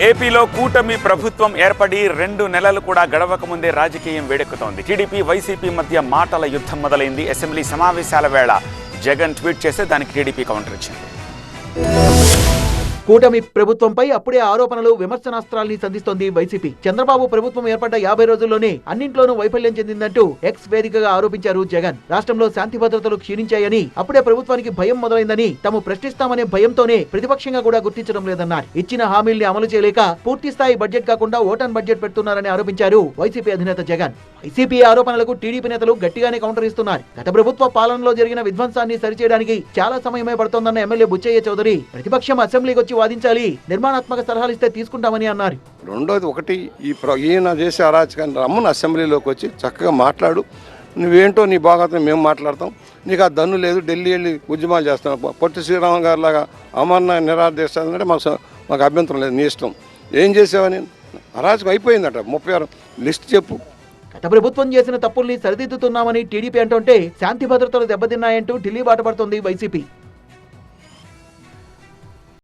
ఏపీలో కూటమి ప్రభుత్వం ఏర్పడి 2 నెలలు కూడా గడవక ముందే రాజకీయం వేడెక్కుతోంది. టీడీపీ వైసీపీ మధ్య మాటల యుద్ధం మొదలైంది. అసెంబ్లీ సమావేశాల వేళ జగన్ ట్వీట్ చేస్తే దానికి టీడీపీ కౌంటర్ ఇచ్చింది. కూటమి ప్రభుత్వంపై అప్పుడే ఆరోపణలు విమర్శనాస్త్రాల్ని సంధిస్తోంది వైసీపీ. చంద్రబాబు ప్రభుత్వం ఏర్పడ్డ 50 రోజుల్లోనే అన్నింట్లోనూ వైఫల్యం చెందిందంటూ ఎక్స్ వేదికగా ఆరోపించారు జగన్. రాష్ట్రంలో శాంతి భద్రతలు క్షీణించాయని, అప్పుడే ప్రభుత్వానికి భయం మొదలైందని, తాము ప్రశ్నిస్తామనే భయంతోనే ప్రతిపక్షంగా కూడా గుర్తించడం లేదన్నారు. ఇచ్చిన హామీల్ని అమలు చేయలేక పూర్తి స్థాయి బడ్జెట్ కాకుండా ఓటాన్ బడ్జెట్ పెడుతున్నారని ఆరోపించారు వైసీపీ అధినేత జగన్. వైసీపీ ఆరోపణలకు టీడీపీ నేతలు గట్టిగానే కౌంటర్ ఇస్తున్నారు. గత ప్రభుత్వ పాలనలో జరిగిన విధ్వంసాన్ని సరిచేయడానికి చాలా సమయమే పడుతోందన్న ఎమ్మెల్యే బుచ్చయ్య చౌదరి ప్రతిపక్షం అసెంబ్లీకి వాదించాలి, నిర్మాణాత్మక సలహాలు ఇస్తే తీసుకుంటామని అన్నారు. రెండోది ఒకటి, ఈయన చేసే అరాచకాన్ని రమ్మని అసెంబ్లీలోకి వచ్చి చక్కగా మాట్లాడు, నువ్వేంటో నీ భాగవతం మేము మాట్లాడతాం, నీకు ఆ దన్ను లేదు, ఢిల్లీ వెళ్ళి ఉద్యమాలు చేస్తాం, పొట్టి శ్రీరామ గారి లాగా అమర్న నిరాదేశాలంటే మాకు అభ్యంతరం లేదు, నీ ఇష్టం. ఏం చేసావని అరాచకం అయిపోయిందట. 36 లిస్ట్ చెప్పు. గత ప్రభుత్వం చేసిన తప్పుల్ని సరిదిద్దుతున్నామని టీడీపీ అంటుంటే శాంతి భద్రతలు దెబ్బతిన్నాయంటూ ఢిల్లీ బాట పడుతోంది వైసీపీ.